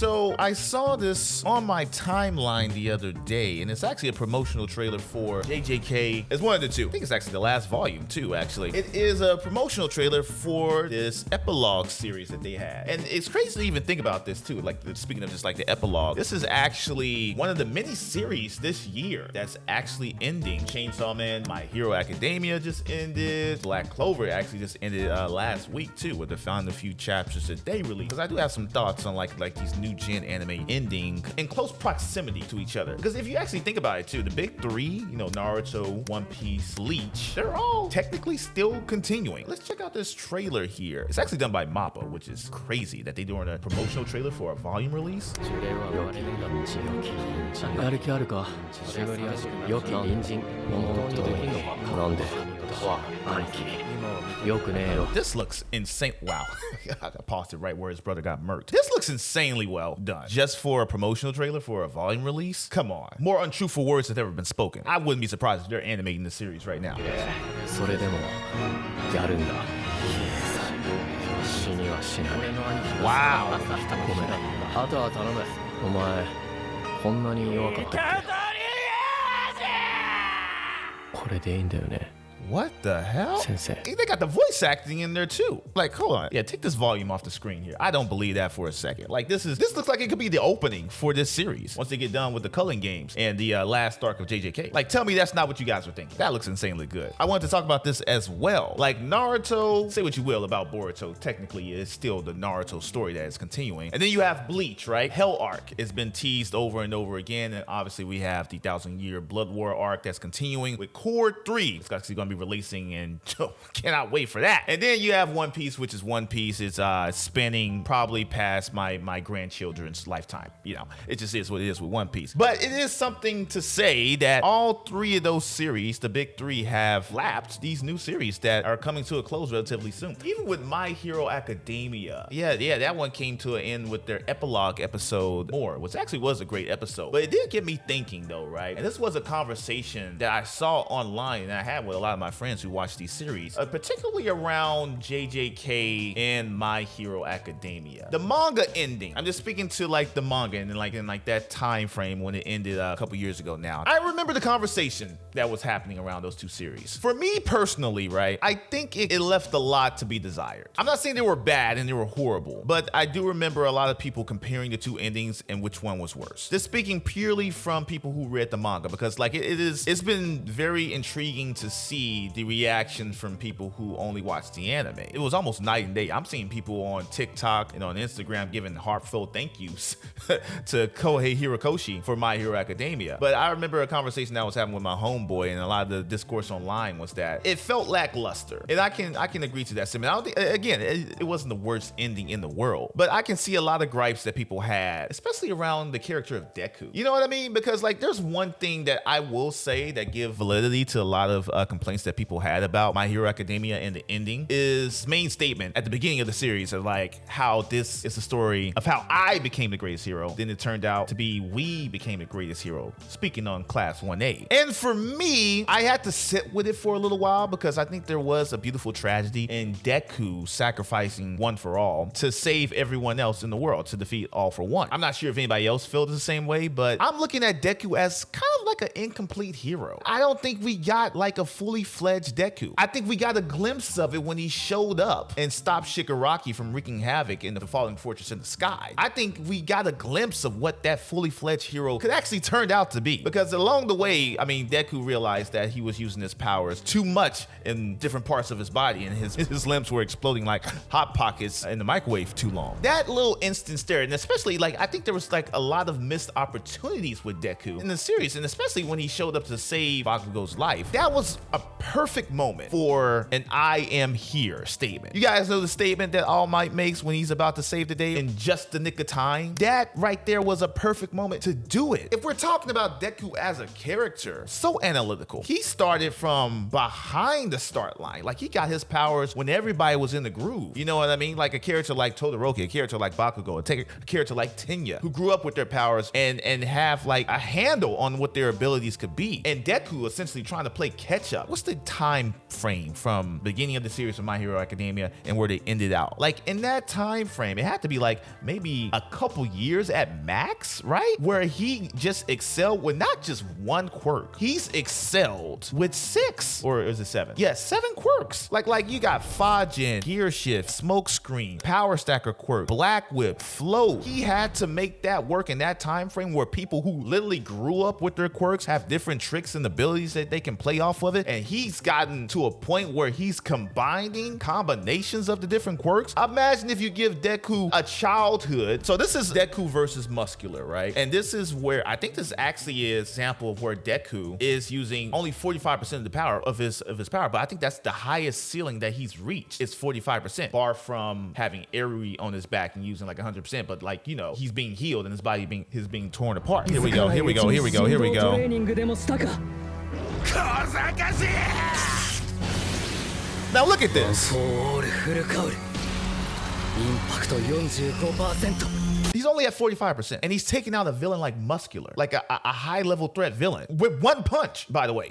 So I saw this on my timeline the other day, and it's actually a promotional trailer for JJK. It's one of the two. I think it's actually the last volume too, actually. It is a promotional trailer for this epilogue series that they had. And it's crazy to even think about this too. Like, speaking of just like the epilogue, this is actually one of the mini series this year that's actually ending. Chainsaw Man, My Hero Academia just ended. Black Clover actually just ended last week too, where they found a few chapters that they released. Because I do have some thoughts on like these new gen anime ending in close proximity to each other. Because if you actually think about it too, the big three, you know, Naruto, One Piece, Bleach, they're all technically still continuing. Let's check out this trailer here. It's actually done by MAPPA, which is crazy that they're doing a promotional trailer for a volume release. This looks insane. Wow. I paused it right where his brother got murked. This looks insanely well done. Just for a promotional trailer for a volume release? Come on. More untruthful words have ever been spoken. I wouldn't be surprised if they're animating the series right now. Wow. What the hell? Sensei. They got the voice acting in there too. Like, hold on. Yeah, take this volume off the screen here. I don't believe that for a second. Like, this looks like it could be the opening for this series once they get done with the culling games and the last arc of JJK. Like, tell me that's not what you guys are thinking. That looks insanely good. I wanted to talk about this as well. Like, Naruto, say what you will about Boruto, technically it's still the Naruto story that is continuing. And then you have Bleach, right? Hell arc has been teased over and over again. And obviously we have the 1,000-year Blood War arc that's continuing with Core 3. It's actually going to be releasing, and cannot wait for that. And then you have One Piece, which is One Piece. It's spanning probably past my grandchildren's lifetime. You know, it just is what it is with One Piece. But it is something to say that all three of those series, the big three, have lapped these new series that are coming to a close relatively soon. Even with My Hero Academia, yeah, that one came to an end with their epilogue episode more, which actually was a great episode. But it did get me thinking though, right? And this was a conversation that I saw online and I had with a lot of my friends who watch these series, particularly around JJK and My Hero Academia. The manga ending, I'm just speaking to like the manga and in that time frame when it ended a couple years ago now. I remember the conversation that was happening around those two series. For me personally, right, I think it left a lot to be desired. I'm not saying they were bad and they were horrible, but I do remember a lot of people comparing the two endings and which one was worse. Just speaking purely from people who read the manga, because like it's been very intriguing to see the reaction from people who only watch the anime. It was almost night and day. I'm seeing people on TikTok and on Instagram giving heartfelt thank yous to Kohei Hirokoshi for My Hero Academia. But I remember a conversation I was having with my homeboy, and a lot of the discourse online was that it felt lackluster. And I can agree to that sentiment. I don't think, again, it wasn't the worst ending in the world, but I can see a lot of gripes that people had, especially around the character of Deku. You know what I mean? Because like there's one thing that I will say that give validity to a lot of complaints that people had about My Hero Academia and the ending is main statement at the beginning of the series of like how this is the story of how I became the greatest hero. Then it turned out to be we became the greatest hero, speaking on class 1A. And for me, I had to sit with it for a little while because I think there was a beautiful tragedy in Deku sacrificing one for all to save everyone else in the world, to defeat all for one. I'm not sure if anybody else felt the same way, but I'm looking at Deku as kind of like an incomplete hero. I don't think we got like a fully fledged Deku. I think we got a glimpse of it when he showed up and stopped Shigaraki from wreaking havoc in the falling fortress in the sky. I think we got a glimpse of what that fully fledged hero could actually turn out to be. Because along the way, I mean, Deku realized that he was using his powers too much in different parts of his body, and his limbs were exploding like hot pockets in the microwave too long. That little instance there, and especially like I think there was like a lot of missed opportunities with Deku in the series, and especially when he showed up to save Bakugo's life. That was a perfect moment for an I am here statement. You guys know the statement that All Might makes when he's about to save the day in just the nick of time? That right there was a perfect moment to do it. If we're talking about Deku as a character, so analytical. He started from behind the start line. Like he got his powers when everybody was in the groove. You know what I mean? Like a character like Todoroki, a character like Bakugo, a character like Tenya, who grew up with their powers and have like a handle on what their abilities could be. And Deku essentially trying to play catch up. What's the the time frame from beginning of the series of My Hero Academia and where they ended out. Like in that time frame, it had to be like maybe a couple years at max, right? Where he just excelled with not just one quirk. He's excelled with 6, or is it 7? Yeah, 7 quirks. Like you got Fajin, Gear Shift, Smoke Screen, Power Stacker quirk, Black Whip, Float. He had to make that work in that time frame where people who literally grew up with their quirks have different tricks and abilities that they can play off of it. And he's gotten to a point where he's combining combinations of the different quirks. Imagine if you give Deku a childhood. So this is Deku versus Muscular, right? And this is where I think this actually is an example of where Deku is using only 45% of the power of his power, but I think that's the highest ceiling that he's reached. It's 45%, far from having Eri on his back and using like 100%, but like, you know, he's being healed and his body being torn apart. Here we go. Now look at this. He's only at 45%, and he's taking out a villain like Muscular, like a high-level threat villain, with one punch, by the way.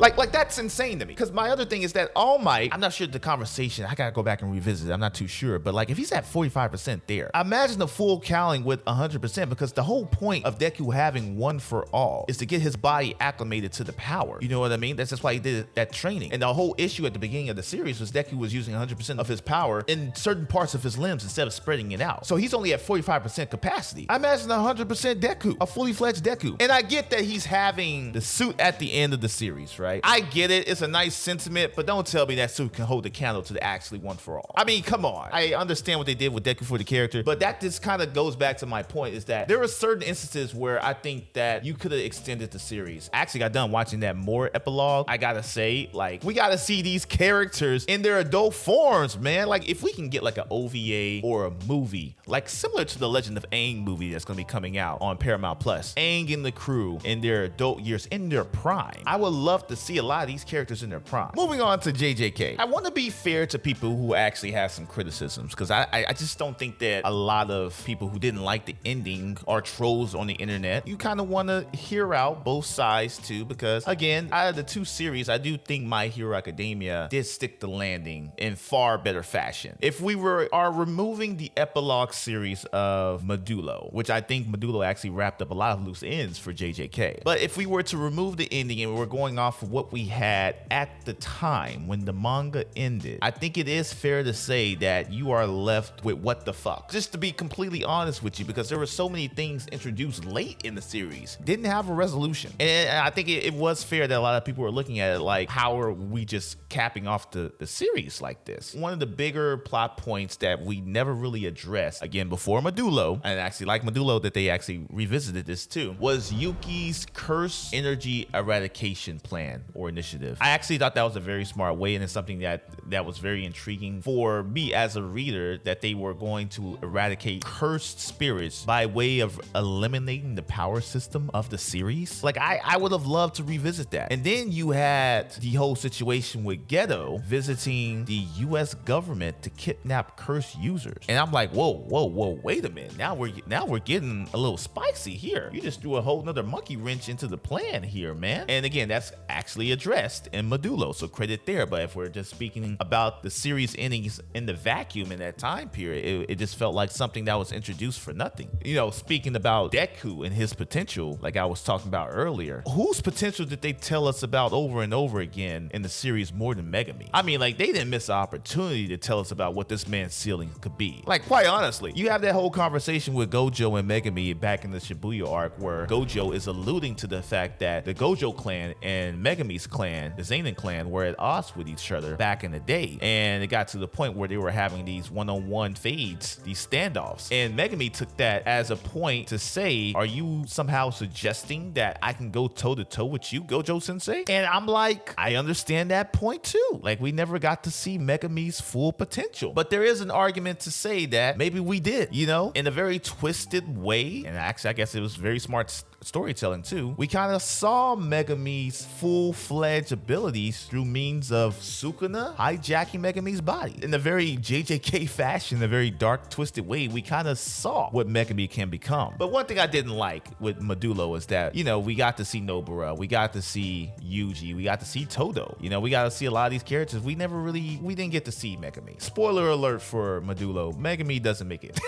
Like that's insane to me. Because my other thing is that All Might, I'm not sure the conversation, I gotta go back and revisit it, I'm not too sure, but like if he's at 45% there, imagine the full cowling with 100%, because the whole point of Deku having one for all is to get his body acclimated to the power. You know what I mean? That's just why he did that training. And the whole issue at the beginning of the series was Deku was using 100% of his power in certain parts of his limbs instead of spreading it out. So he's only at 45% capacity. I imagine 100% Deku, a fully fledged Deku. And I get that he's having the suit at the end of the series, right? I get it. It's a nice sentiment, but don't tell me that suit can hold the candle to the actually one for all. I mean, come on. I understand what they did with Deku for the character, but that just kind of goes back to my point is that there are certain instances where I think that you could have extended the series. I actually got done watching that more epilogue. I gotta say, like, we gotta see these characters in their adult forms, man. Like, if we can get like an OVA or a movie, like similar to the Legend of Aang movie that's gonna be coming out on Paramount Plus, Aang and the crew in their adult years, in their prime, I would love to see a lot of these characters in their prime. Moving on to JJK. I want to be fair to people who actually have some criticisms, because I just don't think that a lot of people who didn't like the ending are trolls on the internet. You kind of want to hear out both sides too, because again, out of the two series, I do think My Hero Academia did stick the landing in far better fashion. If we are removing the epilogue series of Medulo, which I think Medulo actually wrapped up a lot of loose ends for JJK, but if we were to remove the ending and we're going off of what we had at the time when the manga ended, I think it is fair to say that you are left with what the fuck. Just to be completely honest with you, because there were so many things introduced late in the series, didn't have a resolution. And I think it was fair that a lot of people were looking at it like, how are we just capping off the series like this? One of the bigger plot points that we never really addressed, again, before Medulo, and actually like Medulo that they actually revisited this too, was Yuki's curse energy eradication plan or initiative. I actually thought that was a very smart way, and it's something that was very intriguing for me as a reader, that they were going to eradicate cursed spirits by way of eliminating the power system of the series. Like I would have loved to revisit that. And then you had the whole situation with Geto visiting the US government to kidnap cursed users. And I'm like, whoa, wait a minute. Now we're getting a little spicy here. You just threw a whole nother monkey wrench into the plan here, man. And again, that's actually addressed in Medulo, so credit there. But if we're just speaking about the series endings in the vacuum in that time period, it just felt like something that was introduced for nothing. You know, speaking about Deku and his potential, like I was talking about earlier, whose potential did they tell us about over and over again in the series more than Megami? I mean, like, they didn't miss an opportunity to tell us about what this man's ceiling could be. Like, quite honestly, you have that whole conversation with Gojo and Megami back in the Shibuya arc, where Gojo is alluding to the fact that the Gojo clan and Megami's clan, the Zenin clan, were at odds with each other back in the day. And it got to the point where they were having these one-on-one fades, these standoffs. And Megami took that as a point to say, are you somehow suggesting that I can go toe-to-toe with you, Gojo Sensei? And I'm like, I understand that point too. Like, we never got to see Megami's full potential. But there is an argument to say that maybe we did, you know, in a very twisted way. And actually, I guess it was very smart storytelling too, we kind of saw Megumi's full-fledged abilities through means of Sukuna hijacking Megumi's body. In a very JJK fashion, a very dark, twisted way, we kind of saw what Megumi can become. But one thing I didn't like with Modulo is that, you know, we got to see Nobara, we got to see Yuji, we got to see Todo. You know, we got to see a lot of these characters. We didn't get to see Megumi. Spoiler alert for Modulo, Megumi doesn't make it.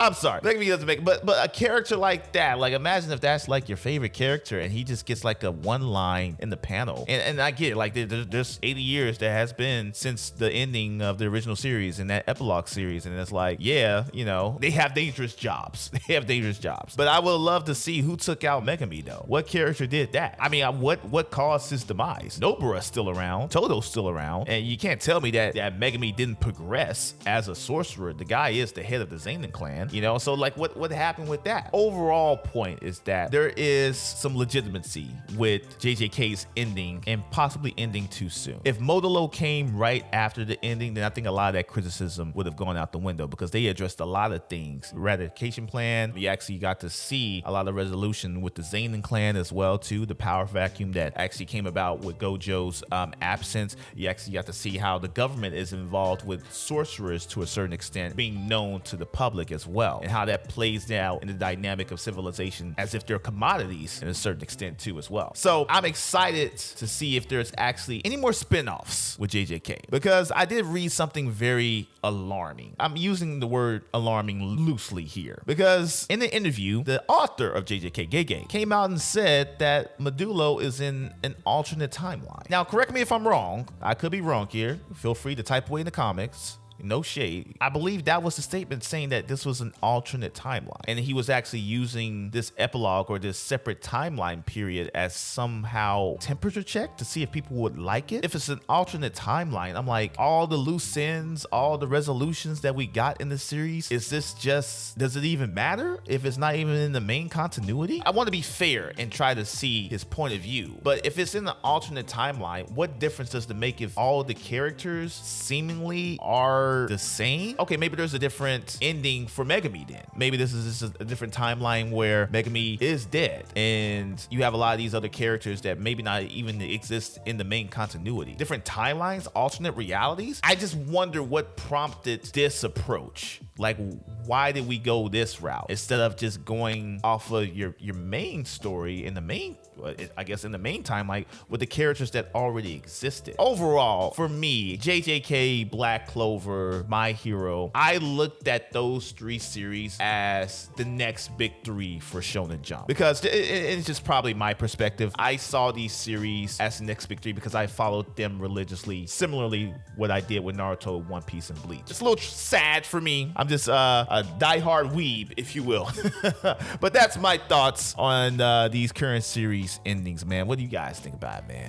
I'm sorry, Megumi doesn't make it. But a character like that, like imagine if that's like your favorite character and he just gets like a one line in the panel. And I get it, like there's 80 years that has been since the ending of the original series and that epilogue series. And it's like, yeah, you know, they have dangerous jobs. They have dangerous jobs. But I would love to see who took out Megumi though. What character did that? I mean, what caused his demise? Nobara's still around. Todo's still around. And you can't tell me that Megumi didn't progress as a sorcerer. The guy is the head of the Zenin clan, you know? So like what happened with that? Overall point is that there is some legitimacy with JJK's ending and possibly ending too soon. If Modulo came right after the ending, then I think a lot of that criticism would have gone out the window because they addressed a lot of things. Eradication plan, we actually got to see a lot of resolution with the Zenin clan as well too. The power vacuum that actually came about with Gojo's absence. You actually got to see how the government is involved with sorcerers to a certain extent being known to the public as well, and how that plays out in the dynamic of civilization as if they're commodities in a certain extent too as well. So I'm excited to see if there's actually any more spin-offs with JJK, because I did read something very alarming. I'm using the word alarming loosely here because in the interview, the author of JJK, Gege, came out and said that Modulo is in an alternate timeline. Now, correct me if I'm wrong. I could be wrong here. Feel free to type away in the comments. No shade. I believe that was the statement saying that this was an alternate timeline. And he was actually using this epilogue or this separate timeline period as somehow temperature check to see if people would like it. If it's an alternate timeline, I'm like, all the loose ends, all the resolutions that we got in the series, is this just, does it even matter if it's not even in the main continuity? I want to be fair and try to see his point of view. But if it's in the alternate timeline, what difference does it make if all the characters seemingly are the same? Okay, maybe there's a different ending for Megumi then. Maybe this is just a different timeline where Megumi is dead and you have a lot of these other characters that maybe not even exist in the main continuity. Different timelines, alternate realities. I just wonder what prompted this approach. Like, why did we go this route instead of just going off of your main story in the main, I guess in the main timeline with the characters that already existed? Overall, for me, JJK, Black Clover, My Hero, I looked at those three series as the next big three for Shonen Jump, because it's just probably my perspective. I saw these series as the next big three because I followed them religiously, similarly what I did with Naruto, One Piece, and Bleach. It's a little sad for me. I'm just a diehard weeb, if you will. But that's my thoughts on these current series endings, man. What do you guys think about it, man?